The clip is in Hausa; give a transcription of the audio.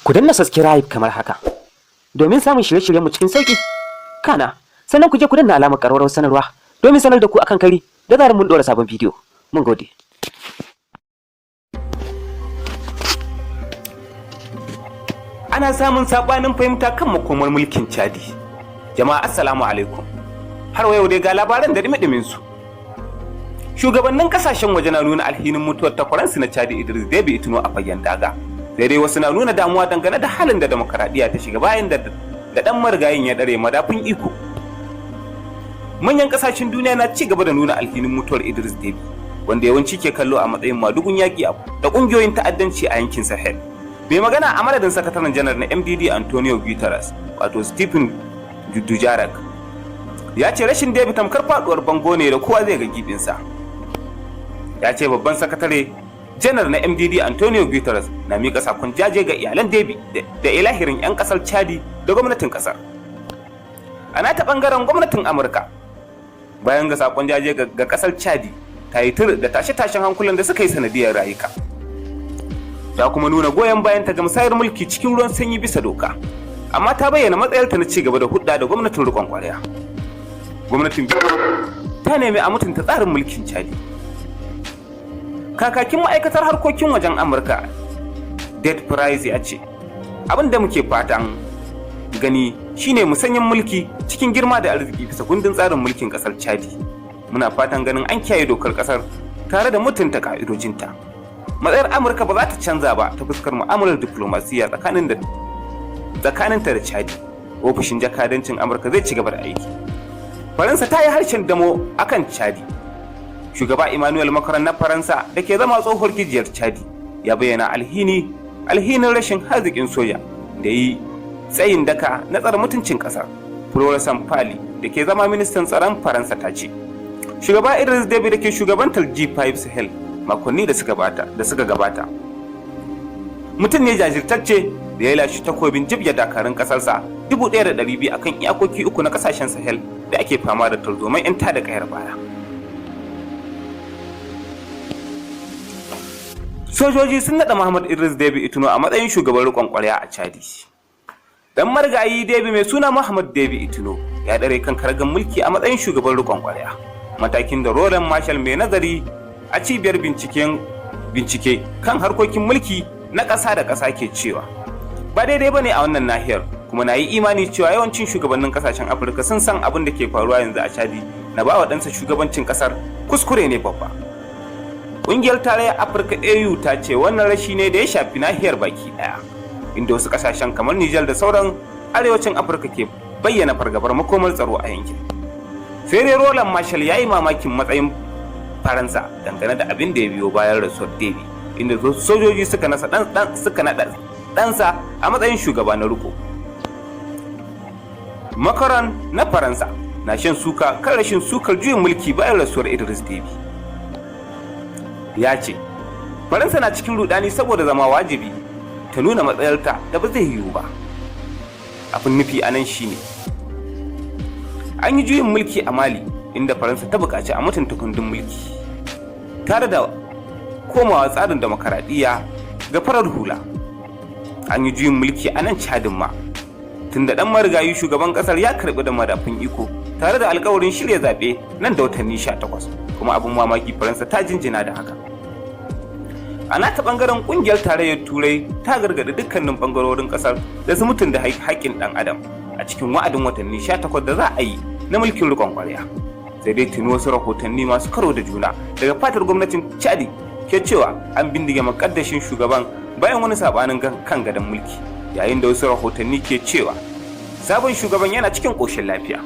Ku danna subscribe kamar haka domin samun shirye-shiryenmu cikin sauki. Kana, sannan ku je ku danna alamar ƙararrawar sanarwa domin sanar da ku akan kari da zarar mun ɗora sabon bidiyo. Mun gode. Ana samun sabanin fahimta kan makomar mulkin Chadi. Jama'a assalamu alaikum. Har yau dai ga labaran da dimi su. Shugabannin kasashen waje na nuna alhinin mutuwar takwaransu na Chadi Idris Deby Itno a fagen daga. Sai dai wasu na nuna damuwa dangane da halin da demokaradiyya ta shiga bayan da dan marigayin ya dare madafin iko. Manyan kasashen duniya na ci gaba da nuna alhinin mutuwar Idris Deby, wanda yawanci ke kallo a matsayin madugun yaki da kungiyoyin ta'addanci a yankin Sahel. Mai magana a madadin sakataren janar na MDD Antonio Guterres, wato Stephen Dujarric, ya ce rashin Deby tamkar faduwar bango ne da kowa zai ga gibinsa. Ya ce babban sakatare janar na MDD Antonio Guterres na mika sakon jaje ga iyalan Deby da ilahirin 'yan kasar Chadi da gwamnatin kasar. A nata bangaren gwamnatin Amurka, bayan ga sakon jaje ga kasar Chadi, ta yi tur da tashe-tashen hankulan da suka yi sanadiyar rayuka. Ta kuma nuna goyon bayan ta ga musayar mulki cikin ruwan sanyi bisa doka, amma ta bayyana matsayarta na ci gaba da hudda da gwamnatin riƙon ƙwarya. Gwamnatin ta nemi a mutunta tsarin mulkin Chadi. Kakakin ma'aikatar harkokin wajen Amurka, Ned Price, ya ce, abin da muke fatan gani shine musanyen mulki cikin girma da arziki bisa kundin tsarin mulkin kasar Chadi. Muna fatan ganin an kiyaye dokar kasar tare da mutunta ka'idojinta. Matsayar Amurka ba za ta canza ba ta fuskar mu'amalar diplomasiya tsakaninta da Chadi. Ofishin jakadancin Amurka zai ci gaba da aiki. Faransa ta yi harshen damo akan Chadi. Shugaba Emmanuel Macron na Faransa da ke zama tsohuwar gijiyar Chadi ya bayyana alhinin rashin haziƙin soja da yi tsayin daka na tsare mutuncin ƙasar. Florent Pali da ke zama ministan tsaron Faransa ta ce, Shugaba Idris Deby da ke shugabantar G5 Sahel makonni da suka gabata, mutum ne jajirtacce da ya lashe takobin jibya dakarun ƙasarsa 1,200 akan iyakoki uku na ƙasashen Sahel da ake fama da tarzoman 'yan tada kayar baya. Sojoji sun naɗa Muhammad Idris Deby Itno a matsayin shugaban riƙon ƙwarya a Chadi. Dan marigayi Deby mai suna Muhammad Deby Itno ya dare kan karagan mulki a matsayin shugaban riƙon ƙwarya. Matakin da Roland Marshall mai nazari a cibiyar bincike kan harkokin mulki na ƙasa da ƙasa ke cewa ba daidai bane a wannan nahiyar, kuma na yi imani cewa yawancin shugabannin ƙasashen Afirka sun san abin da ke faruwa yanzu a Chadi na ba wa ɗansa shugabancin ƙasar kuskure ne babba. Ƙungiyar Tarayyar Afirka AU ta ce wannan rashi ne da ya shafi nahiyar baki ɗaya, inda wasu ƙasashen kamar Nijar da sauran arewacin Afirka ke bayyana fargabar makomar tsaro a yankin. Sai dai Roland Marshall ya yi mamakin matsayin Faransa dangane da abin da ya biyo bayan rasuwar Deby, inda sojoji suka naɗa ɗansa a matsayin shugaba na riko. Macron na Faransa na shan suka kan rashin sukar juyin mulki bayan rasuwar Idris Deby. Ya ce, Faransa na cikin rudani saboda zama wajibi ta nuna matsayarta da ba zai yiwu ba. Abin nufi a nan shine, an yi juyin mulki a Mali inda Faransa ta buƙaci a mutunta kundin mulki tare da komawa tsarin demokaradiyya ga farar hula. An yi juyin mulki a nan Chadin ma, tunda dan marigayi shugaban ƙasar ya karɓi da madafin iko tare da alƙawarin shirya zaɓe nan da watanni 18, kuma abin mamaki Faransa ta jinjina da haka. A nata bangaren kungiyar tarayyar Turai ta gargadi dukkanin bangarorin kasar da su mutunta haƙƙin ɗan adam a cikin wa'adin watanni 18 da za a yi na mulkin riƙon ƙwarya. Sai dai tuni wasu rahotanni masu karo da juna daga fatar gwamnatin Chadi ke cewa an bindige makaddashin shugaban bayan wani sabanin kan gadon mulki, yayin da wasu rahotanni ke cewa sabon shugaban yana cikin ƙoshin lafiya.